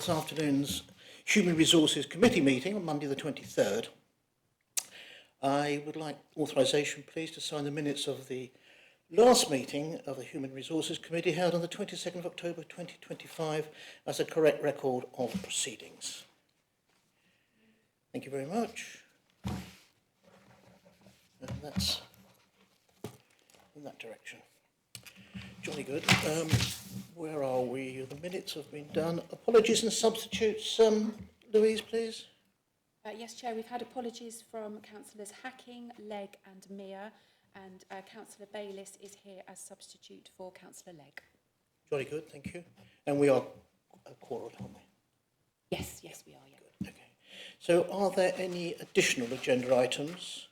This afternoon's Human Resources Committee meeting on Monday the 23rd. I would like authorisation, please, to sign the minutes of the last meeting of the Human Resources Committee held on the 22nd of October 2025 as a correct record of proceedings. Thank you very much. And that's in that direction. Jolly good. Where are we? The minutes have been done. Apologies and substitutes. Louise, please. Yes, Chair, we've had apologies from Councillors Hacking, Legg and Meir, and Councillor Bayliss is here as substitute for Councillor Legg. Jolly good, thank you. And we are quorate, aren't we? Yes, we are, yeah. Good, okay. So are there any additional agenda items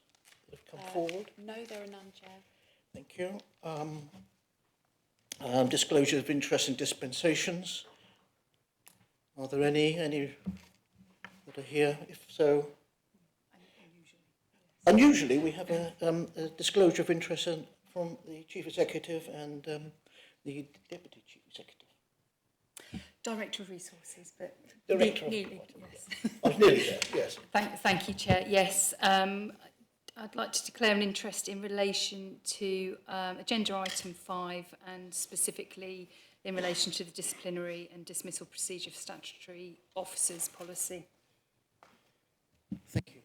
that have come forward? No, there are none, Chair. Thank you. Disclosure of interest and dispensations. Are there any that are here? If so, unusually we have a disclosure of interest from the Chief Executive and the Deputy Chief Executive. Director of Resources, but Director nearly, yes. I was nearly there, yes. Thank you, Chair. Yes, I'd like to declare an interest in relation to agenda item 5 and specifically in relation to the disciplinary and dismissal procedure for statutory officers policy. Thank you.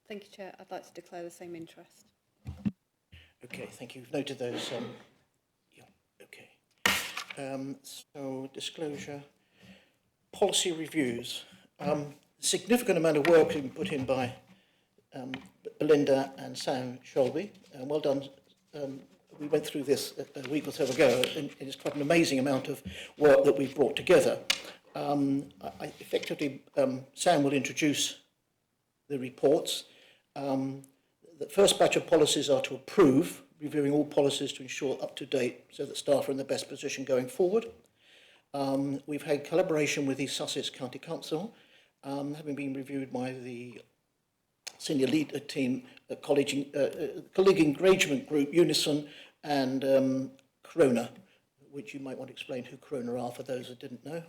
Thank you, Chair. I'd like to declare the same interest. Okay, thank you. You've noted those. Yeah, okay. So, disclosure. Policy reviews. Significant amount of work has been put in by Belinda and Sam Shelby. Well done. We went through this a week or so ago, and it's quite an amazing amount of work that we've brought together. Effectively, Sam will introduce the reports. The first batch of policies are to approve, reviewing all policies to ensure up to date so that staff are in the best position going forward. We've had collaboration with the Sussex County Council, having been reviewed by the senior leader team, colleague engagement group, Unison and Corona, which you might want to explain who Corona are for those that didn't know.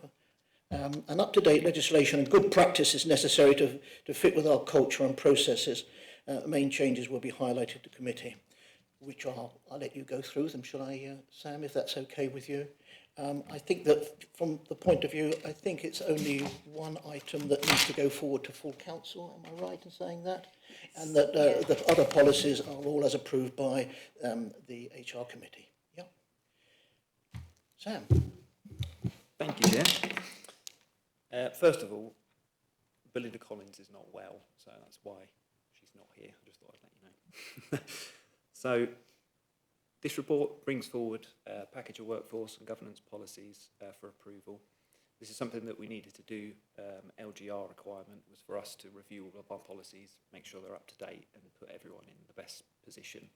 And up-to-date legislation and good practice is necessary to fit with our culture and processes. Main changes will be highlighted to committee, which I'll let you go through them, shall I, Sam, if that's okay with you? I think that from the point of view, I think it's only one item that needs to go forward to full council, am I right in saying that? And that the other policies are all as approved by the HR committee. Yeah. Sam. Thank you, Chair. First of all, Belinda Collins is not well, so that's why she's not here. I just thought I'd let you know. So, this report brings forward a package of workforce and governance policies for approval. This is something that we needed to do. LGR requirement was for us to review all of our policies, make sure they're up to date and put everyone in the best position.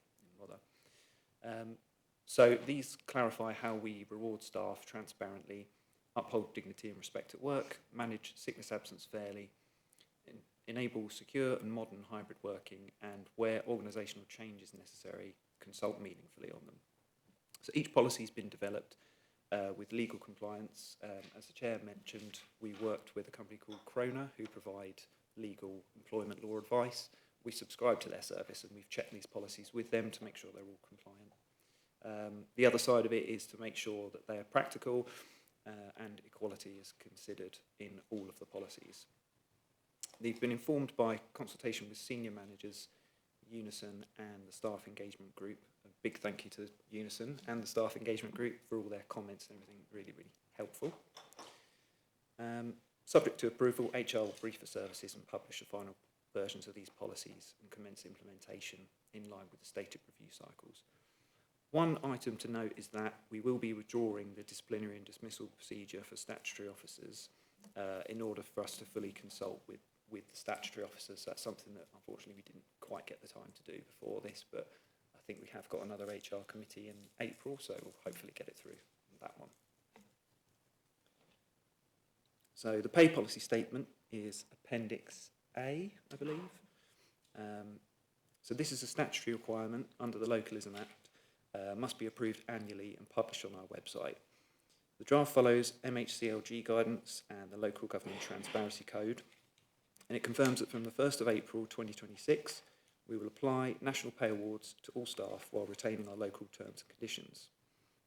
So these clarify how we reward staff transparently, uphold dignity and respect at work, manage sickness absence fairly, enable secure and modern hybrid working, and where organisational change is necessary, consult meaningfully on them. So each policy has been developed with legal compliance. As the Chair mentioned, we worked with a company called Corona, who provide legal employment law advice. We subscribe to their service and we've checked these policies with them to make sure they're all compliant. The other side of it is to make sure that they are practical and equality is considered in all of the policies. They've been informed by consultation with senior managers, Unison and the staff engagement group. A big thank you to Unison and the staff engagement group for all their comments and everything, really, really helpful. Subject to approval, HR will brief the services and publish the final versions of these policies and commence implementation in line with the stated review cycles. One item to note is that we will be withdrawing the disciplinary and dismissal procedure for statutory officers in order for us to fully consult with the statutory officers. That's something that unfortunately we didn't quite get the time to do before this, but I think we have got another HR committee in April, so we'll hopefully get it through that one. So the pay policy statement is Appendix A, I believe. So this is a statutory requirement under the Localism Act, must be approved annually and published on our website. The draft follows MHCLG guidance and the Local Government Transparency Code, and it confirms that from the 1st of April 2026, we will apply national pay awards to all staff while retaining our local terms and conditions.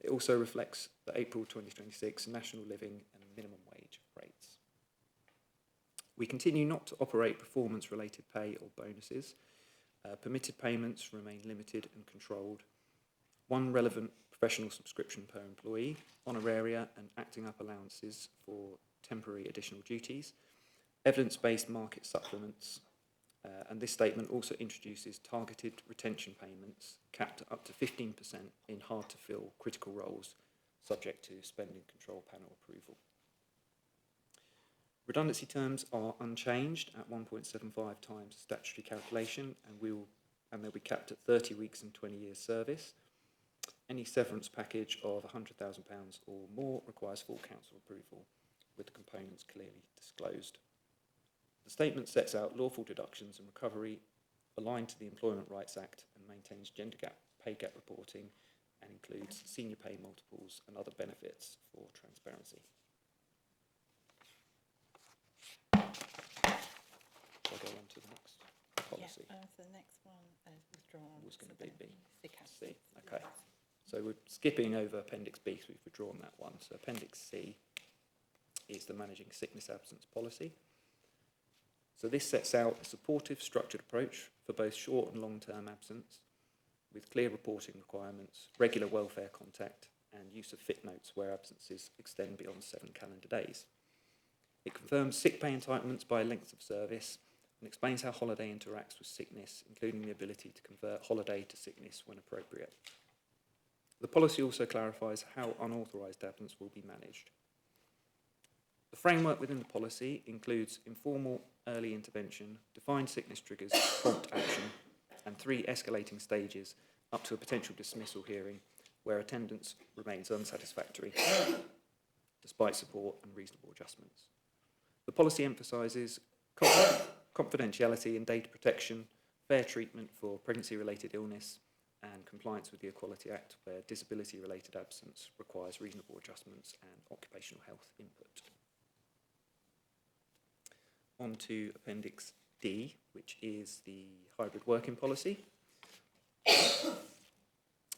It also reflects the April 2026 national living and minimum wage rates. We continue not to operate performance-related pay or bonuses. Permitted payments remain limited and controlled. One relevant professional subscription per employee, honoraria and acting up allowances for temporary additional duties, evidence-based market supplements, and this statement also introduces targeted retention payments capped up to 15% in hard-to-fill critical roles, subject to spending control panel approval. Redundancy terms are unchanged at 1.75 times statutory calculation, and they'll be capped at 30 weeks and 20 years service. Any severance package of £100,000 or more requires full council approval, with the components clearly disclosed. The statement sets out lawful deductions and recovery aligned to the Employment Rights Act and maintains gender pay gap reporting and includes senior pay multiples and other benefits for transparency. Shall I go on to the next policy? Yeah, so the next one is withdrawn. Was going to so be then B. C. Okay. So we're skipping over Appendix B because we've withdrawn that one. So Appendix C is the Managing Sickness Absence Policy. So this sets out a supportive, structured approach for both short and long-term absence, with clear reporting requirements, regular welfare contact, and use of fit notes where absences extend beyond 7 calendar days. It confirms sick pay entitlements by length of service and explains how holiday interacts with sickness, including the ability to convert holiday to sickness when appropriate. The policy also clarifies how unauthorised absence will be managed. The framework within the policy includes informal early intervention, defined sickness triggers, prompt action, and 3 escalating stages up to a potential dismissal hearing where attendance remains unsatisfactory, despite support and reasonable adjustments. The policy emphasises confidentiality and data protection, fair treatment for pregnancy-related illness, and compliance with the Equality Act where disability-related absence requires reasonable adjustments and occupational health input. On to Appendix D, which is the hybrid working policy.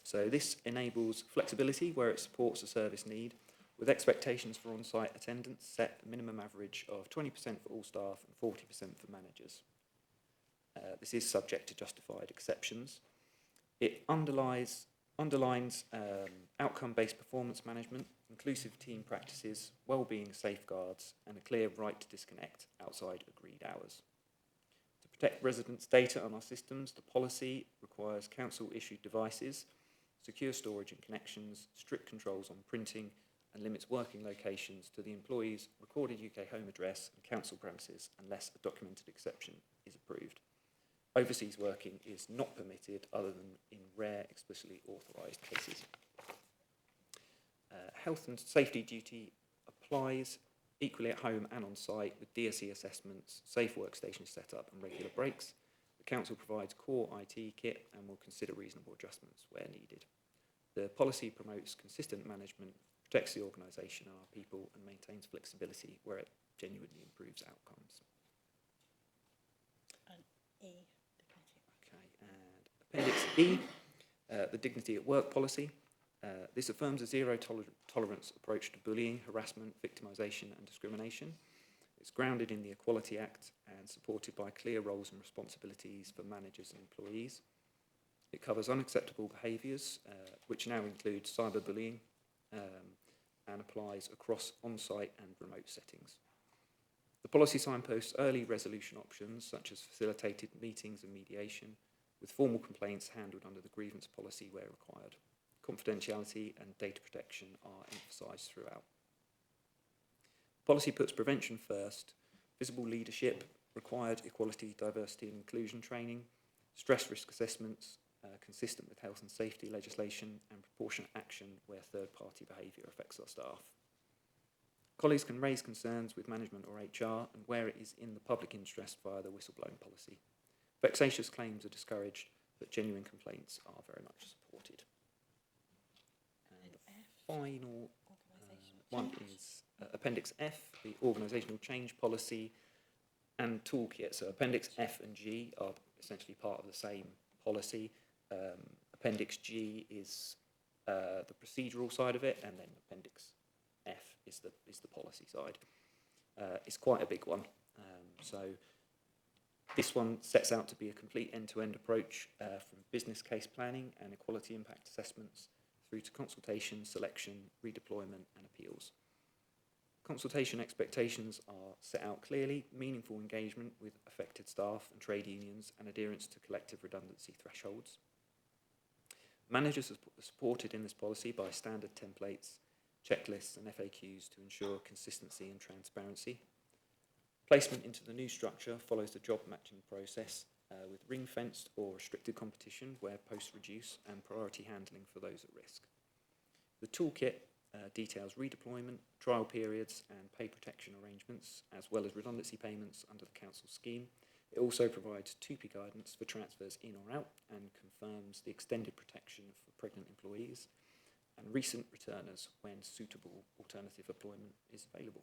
So this enables flexibility where it supports a service need, with expectations for on-site attendance set a minimum average of 20% for all staff and 40% for managers. This is subject to justified exceptions. It underlines outcome-based performance management, inclusive team practices, well-being safeguards, and a clear right to disconnect outside agreed hours. To protect residents' data on our systems, the policy requires council-issued devices, secure storage and connections, strict controls on printing, and limits working locations to the employee's recorded UK home address and council premises unless a documented exception is approved. Overseas working is not permitted other than in rare explicitly authorised cases. Health and safety duty applies equally at home and on site with DSE assessments, safe workstation setup and regular breaks. The council provides core IT kit and will consider reasonable adjustments where needed. The policy promotes consistent management, protects the organisation and our people, and maintains flexibility where it genuinely improves outcomes. And E. Okay, and Appendix E, the Dignity at Work policy. This affirms a zero tolerance approach to bullying, harassment, victimisation and discrimination. It's grounded in the Equality Act and supported by clear roles and responsibilities for managers and employees. It covers unacceptable behaviours, which now include cyberbullying, and applies across on-site and remote settings. The policy signposts early resolution options such as facilitated meetings and mediation, with formal complaints handled under the grievance policy where required. Confidentiality and data protection are emphasised throughout. Policy puts prevention first, visible leadership, required equality, diversity and inclusion training, stress risk assessments, consistent with health and safety legislation, and proportionate action where third-party behaviour affects our staff. Colleagues can raise concerns with management or HR, and where it is in the public interest via the whistleblowing policy. Vexatious claims are discouraged, but genuine complaints are very much supported. And final One is Appendix F, the organisational change policy and toolkit. So Appendix F and G are essentially part of the same policy. Appendix G is the procedural side of it, and then Appendix F is the policy side. It's quite a big one. So this one sets out to be a complete end-to-end approach from business case planning and equality impact assessments through to consultation, selection, redeployment and appeals. Consultation expectations are set out clearly, meaningful engagement with affected staff and trade unions and adherence to collective redundancy thresholds. Managers are supported in this policy by standard templates, checklists and FAQs to ensure consistency and transparency. Placement into the new structure follows the job matching process with ring-fenced or restricted competition where posts reduce and priority handling for those at risk. The toolkit details redeployment, trial periods and pay protection arrangements, as well as redundancy payments under the council scheme. It also provides TUPE guidance for transfers in or out and confirms the extended protection for pregnant employees and recent returners when suitable alternative employment is available.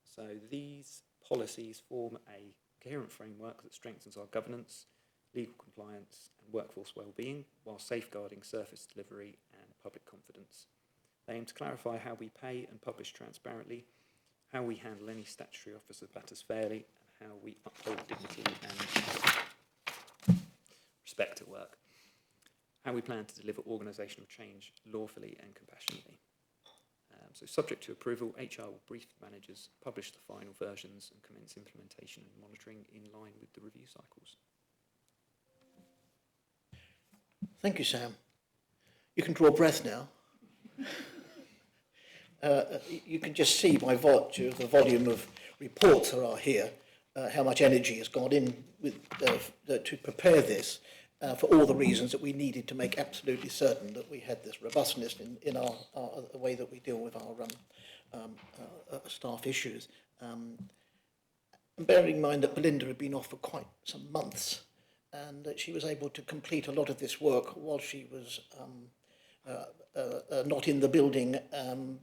So these policies form a coherent framework that strengthens our governance, legal compliance and workforce well-being while safeguarding service delivery and public confidence. They aim to clarify how we pay and publish transparently, how we handle any statutory officer matters fairly, and how we uphold dignity and respect at work, how we plan to deliver organisational change lawfully and compassionately. So subject to approval, HR will brief managers, publish the final versions and commence implementation and monitoring in line with the review cycles. Thank you, Sam. You can draw a breath now. You can just see by virtue of the volume of reports there are here how much energy has gone in with, to prepare this for all the reasons that we needed to make absolutely certain that we had this robustness in our the way that we deal with our staff issues. And bearing in mind that Belinda had been off for quite some months and that she was able to complete a lot of this work while she was not in the building,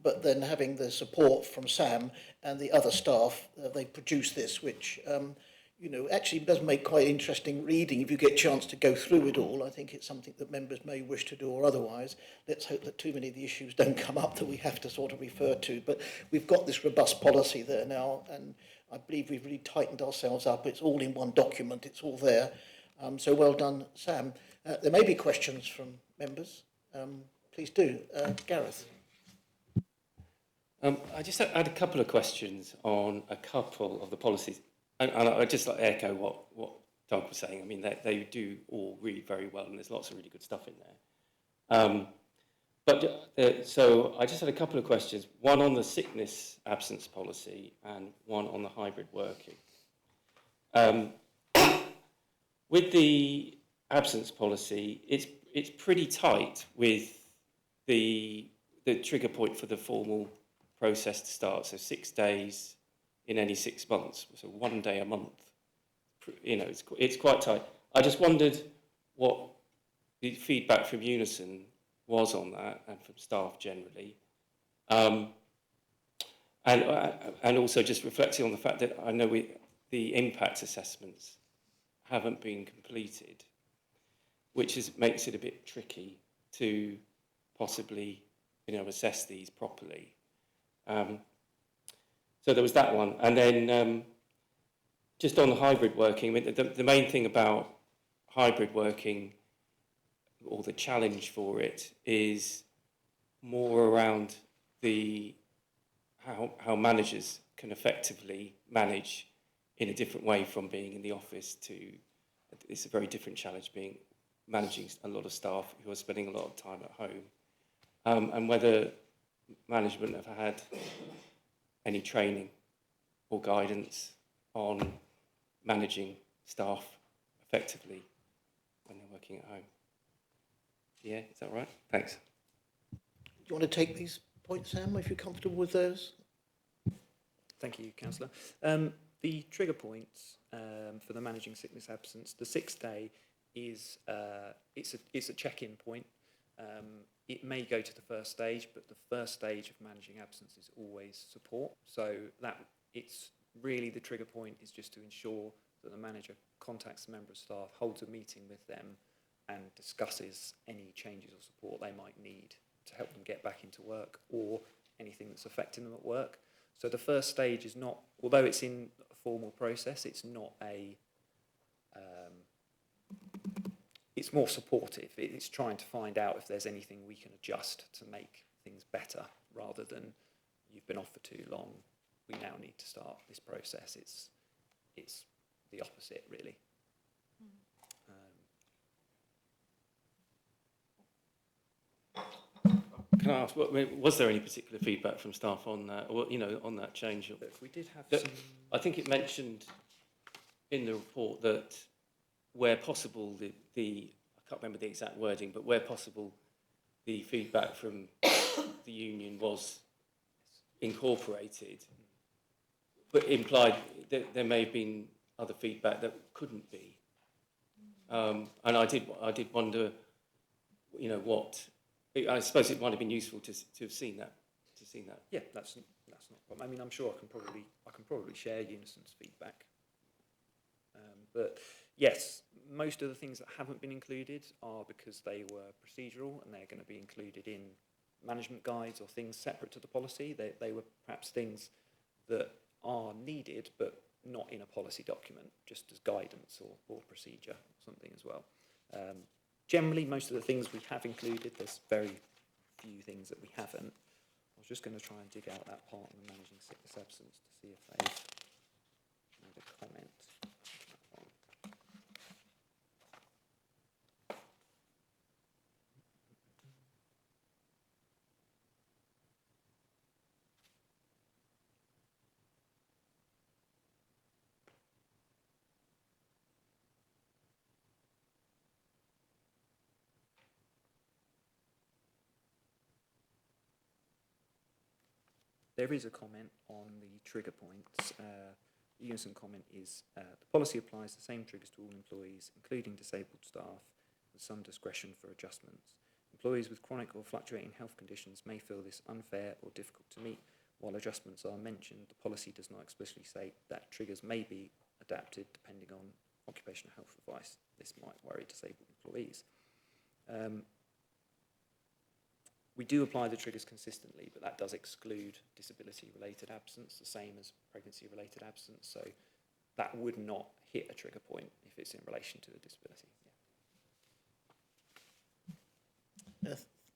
but then having the support from Sam and the other staff, they produced this, which you know, actually does make quite interesting reading if you get a chance to go through it all. I think it's something that members may wish to do or otherwise. Let's hope that too many of the issues don't come up that we have to sort of refer to. But we've got this robust policy there now, and I believe we've really tightened ourselves up. It's all in one document. It's all there. So well done, Sam. There may be questions from members. Please do. Gareth. I just had a couple of questions on a couple of the policies. And I'd just like to echo what Doug was saying. I mean, they do all read very well, and there's lots of really good stuff in there. So I just had a couple of questions, one on the sickness absence policy and one on the hybrid working. With the absence policy, it's pretty tight with the trigger point for the formal process to start, so 6 days in any 6 months, so 1 day a month. You know, it's quite tight. I just wondered what the feedback from Unison was on that and from staff generally. And also just reflecting on the fact that I know the impact assessments haven't been completed, which makes it a bit tricky to possibly, you know, assess these properly. So there was that one. And then just on the hybrid working, I mean, the main thing about hybrid working, or the challenge for it, is more around how managers can effectively manage in a different way from being in the office to, it's a very different challenge managing a lot of staff who are spending a lot of time at home, and whether management have had any training or guidance on managing staff effectively when they're working at home. Yeah, is that right? Thanks. Do you want to take these points, Sam, if you're comfortable with those? Thank you, Councillor. The trigger points for the managing sickness absence, the 6th day is it's a check-in point. it may go to the first stage, but the first stage of managing absence is always support. So that it's really the trigger point is just to ensure that the manager contacts the member of staff, holds a meeting with them and discusses any changes or support they might need to help them get back into work or anything that's affecting them at work. So the first stage is not, although it's in a formal process, it's not a, it's more supportive. It's trying to find out if there's anything we can adjust to make things better rather than you've been off for too long, we now need to start this process. It's the opposite, really. Can I ask, was there any particular feedback from staff on that, or, you know, on that change? Look, we did have That- some... I think it mentioned in the report that where possible, I can't remember the exact wording, but where possible, the feedback from the union was incorporated, but implied that there may have been other feedback that couldn't be. And I did wonder, you know, what. I suppose it might have been useful to have seen that. Yeah, that's not a problem. I mean, I'm sure I can probably share Unison's feedback. But yes, most of the things that haven't been included are because they were procedural and they're going to be included in management guides or things separate to the policy. They were perhaps things that are needed but not in a policy document, just as guidance or procedure or something as well. Generally, most of the things we have included, there's very few things that we haven't. I was just going to try and dig out that part on the managing sickness absence to see if they've made a comment on that one. There is a comment on the trigger points. The Unison comment is, the policy applies the same triggers to all employees, including disabled staff, with some discretion for adjustments. Employees with chronic or fluctuating health conditions may feel this unfair or difficult to meet. While adjustments are mentioned, the policy does not explicitly say that triggers may be adapted depending on occupational health advice. This might worry disabled employees. We do apply the triggers consistently, but that does exclude disability-related absence, the same as pregnancy-related absence. So that would not hit a trigger point if it's in relation to a disability. Yeah.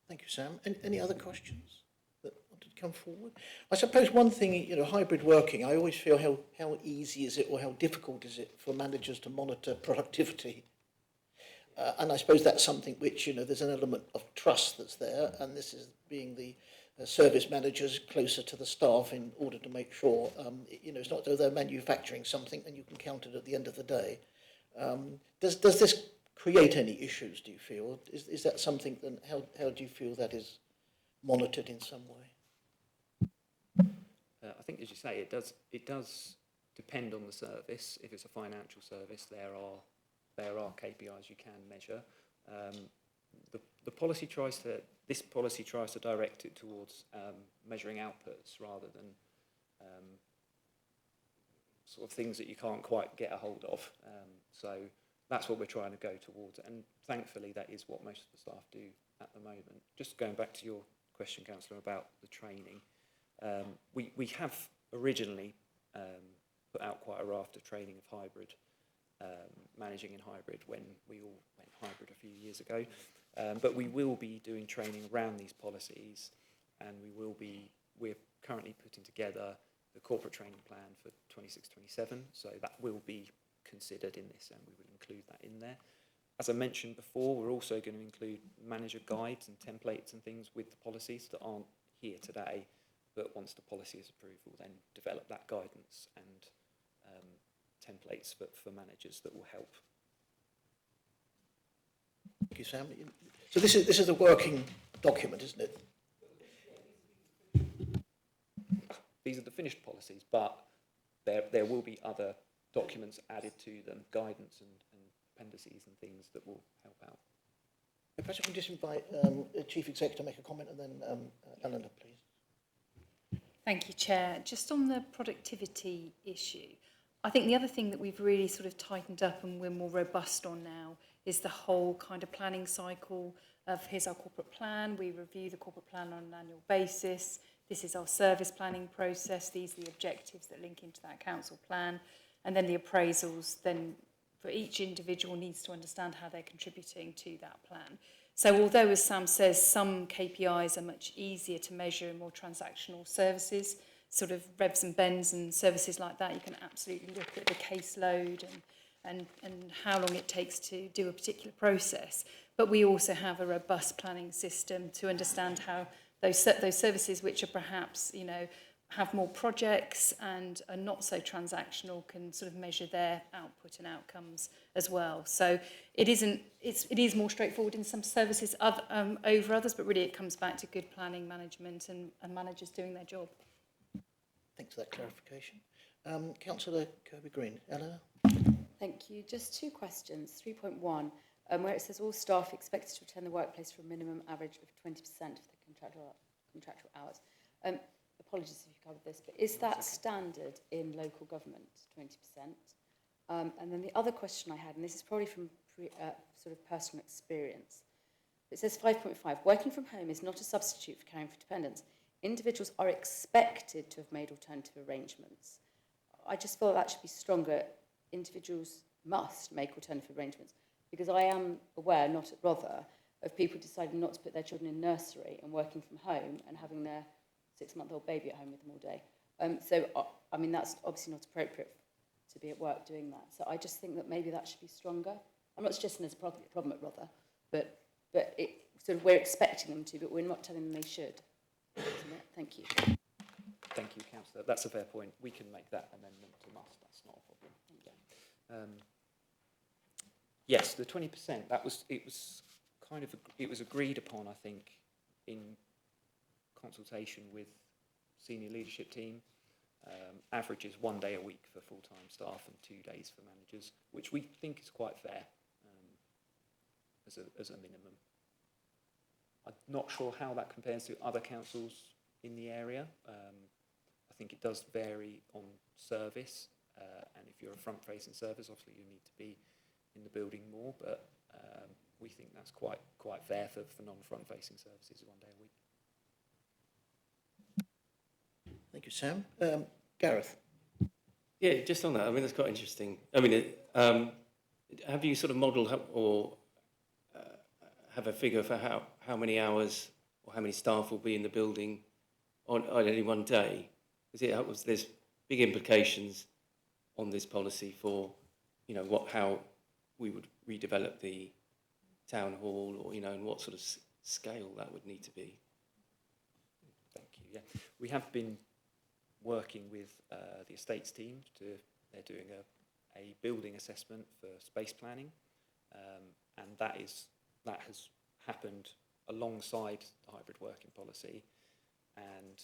Thank you, Sam. Any other questions that wanted to come forward? I suppose one thing, you know, hybrid working, I always feel how easy is it or how difficult is it for managers to monitor productivity? And I suppose that's something which, you know, there's an element of trust that's there, and this is being the service managers closer to the staff in order to make sure, you know, it's not as though they're manufacturing something and you can count it at the end of the day. Does this create any issues, do you feel? Is that something, then how do you feel that is monitored in some way? I think, as you say, it does depend on the service. If it's a financial service, there are KPIs you can measure. The policy this policy tries to direct it towards measuring outputs rather than sort of things that you can't quite get a hold of. So that's what we're trying to go towards, and thankfully that is what most of the staff do at the moment. Just going back to your question, Councillor, about the training, we have originally put out quite a raft of training of hybrid. Managing in hybrid when we all went hybrid a few years ago. But we will be doing training around these policies, and we're currently putting together the corporate training plan for 26-27, so that will be considered in this, and we will include that in there. As I mentioned before, we're also going to include manager guides and templates and things with the policies that aren't here today, but once the policy is approved, we'll then develop that guidance and templates for managers that will help. Thank you, Sam. So this is a working document, isn't it? These are the finished policies, but there will be other documents added to them, guidance and appendices and things that will help out. Perhaps I can just invite the Chief Executive to make a comment, and then Eleanor, please. Thank you, Chair. Just on the productivity issue, I think the other thing that we've really sort of tightened up and we're more robust on now is the whole kind of planning cycle of here's our corporate plan, we review the corporate plan on an annual basis, this is our service planning process, these are the objectives that link into that council plan, and then the appraisals then for each individual needs to understand how they're contributing to that plan. So although, as Sam says, some KPIs are much easier to measure in more transactional services, sort of revs and bends and services like that, you can absolutely look at the caseload and how long it takes to do a particular process. But we also have a robust planning system to understand how those services which are perhaps, you know, have more projects and are not so transactional can sort of measure their output and outcomes as well. So it is more straightforward in some services over others, but really it comes back to good planning management and managers doing their job. Thanks for that clarification. Councillor Kirby-Green. Eleanor? Thank you. Just two questions. 3.1, where it says all staff expected to attend the workplace for a minimum average of 20% of the contractual hours. Apologies if you covered this, but is that standard in local government, 20%? And then the other question I had, and this is probably from sort of personal experience, it says 5.5, working from home is not a substitute for caring for dependents. Individuals are expected to have made alternative arrangements. I just feel that should be stronger. Individuals must make alternative arrangements, because I am aware, not at Rother, of people deciding not to put their children in nursery and working from home and having their 6-month-old baby at home with them all day. So, I mean, that's obviously not appropriate to be at work doing that. So I just think that maybe that should be stronger. I'm not suggesting there's a problem at Rother, but it sort of we're expecting them to, but we're not telling them they should. Thank you. Thank you, Councillor. That's a fair point. We can make that amendment to must. That's not a problem. Yes, the 20%. It was agreed upon, I think, in consultation with senior leadership team. Average is 1 day a week for full-time staff and 2 days for managers, which we think is quite fair as a minimum. I'm not sure how that compares to other councils in the area. I think it does vary on service, and if you're a front-facing service, obviously you need to be in the building more, but we think that's quite fair for non-front-facing services, 1 day a week. Thank you, Sam. Gareth? Yeah, just on that, I mean, that's quite interesting. I mean, have you sort of modelled or have a figure for how many hours or how many staff will be in the building on any one day? Because there's big implications on this policy for, you know, how we would redevelop the town hall, or, you know, and what sort of scale that would need to be. Thank you. Yeah, we have been working with the estates team. They're doing a building assessment for space planning, and that has happened alongside the hybrid working policy. And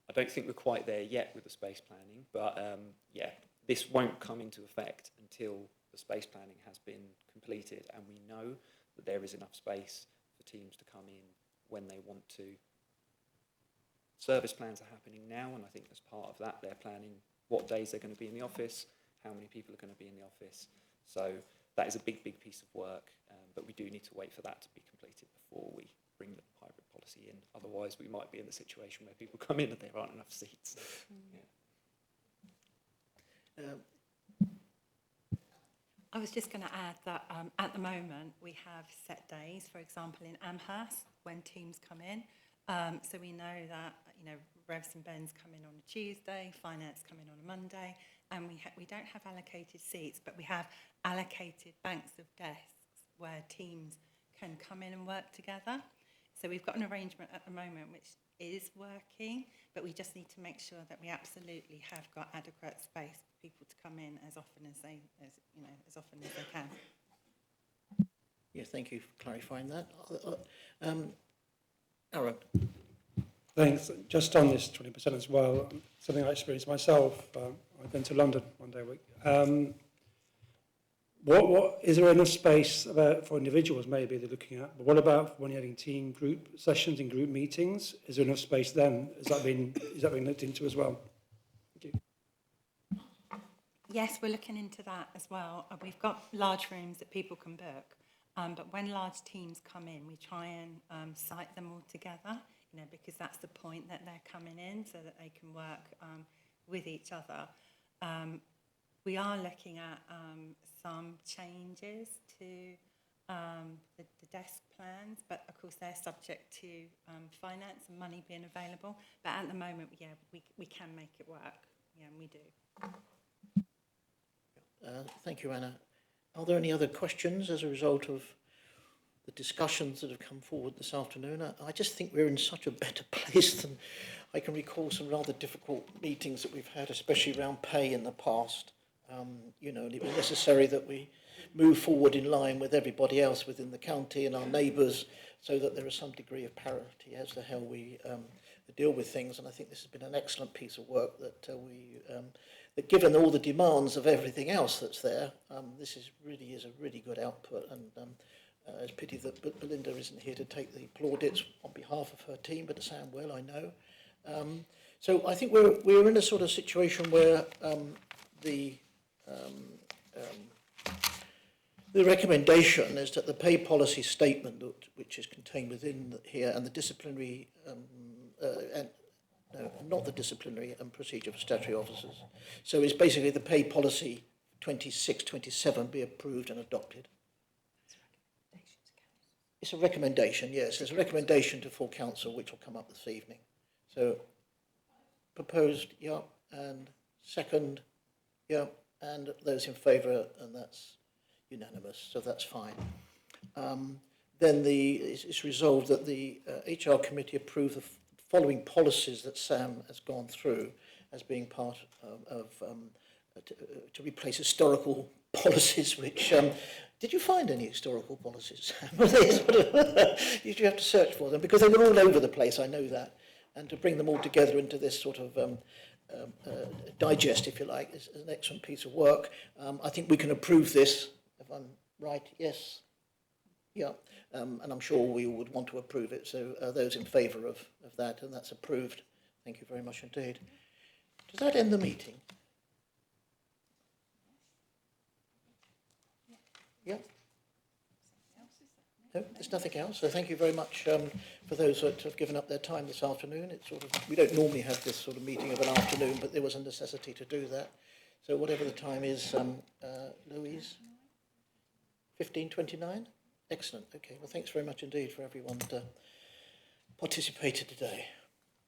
I don't think we're quite there yet with the space planning, but yeah, this won't come into effect until the space planning has been completed, and we know that there is enough space for teams to come in when they want to. Service plans are happening now, and I think as part of that, they're planning what days they're going to be in the office, how many people are going to be in the office. So that is a big piece of work, but we do need to wait for that to be completed before we bring the hybrid policy in. Otherwise, we might be in the situation where people come in and there aren't enough seats. Yeah. I was just going to add that at the moment we have set days, for example, in Amherst when teams come in. So we know that, you know, revs and bends come in on a Tuesday, finance come in on a Monday, and we don't have allocated seats, but we have allocated banks of desks where teams can come in and work together. So we've got an arrangement at the moment which is working, but we just need to make sure that we absolutely have got adequate space for people to come in as often as they can. Yeah, thank you for clarifying that. Aaron? Thanks. Just on this 20% as well, something I experienced myself. I've been to London 1 day a week. what is there enough space about for individuals maybe they're looking at? But what about when you're having team group sessions and group meetings? Is there enough space then? Is that being looked into as well? Thank you. Yes, we're looking into that as well. We've got large rooms that people can book, but when large teams come in, we try and site them all together, you know, because that's the point that they're coming in so that they can work with each other. We are looking at some changes to the desk plans, but of course they're subject to finance and money being available. But at the moment, yeah, we can make it work. Yeah, and we do. Thank you, Anna. Are there any other questions as a result of the discussions that have come forward this afternoon? I just think we're in such a better place than I can recall some rather difficult meetings that we've had, especially around pay in the past. You know, and it was necessary that we move forward in line with everybody else within the county and our neighbours so that there is some degree of parity as to how we deal with things. And I think this has been an excellent piece of work that that given all the demands of everything else that's there, this is a really good output. And it's a pity that Belinda isn't here to take the plaudits on behalf of her team, but it sounds well, I know. So I think we're in a sort of situation where the recommendation is that the pay policy statement, which is contained within here, and the disciplinary, not the disciplinary and procedure for statutory officers. So it's basically the pay policy 26-27 be approved and adopted. It's a recommendation, yes. There's a recommendation to full council, which will come up this evening. So proposed, yeah, and second, yeah, and those in favour, and that's unanimous, so that's fine. Then it's resolved that the HR committee approve the following policies that Sam has gone through as being part of to replace historical policies, which, did you find any historical policies, Sam? Did you have to search for them? Because they were all over the place, I know that. And to bring them all together into this sort of digest, if you like, is an excellent piece of work. I think we can approve this, if I'm right, yes? Yeah, and I'm sure we would want to approve it, so those in favour of that, and that's approved. Thank you very much indeed. Does that end the meeting? Yeah? No, there's nothing else. So thank you very much for those that have given up their time this afternoon. It's sort of, we don't normally have this sort of meeting of an afternoon, but there was a necessity to do that. So whatever the time is, Louise, 15:29? Excellent. Okay. Well, thanks very much indeed for everyone that participated today.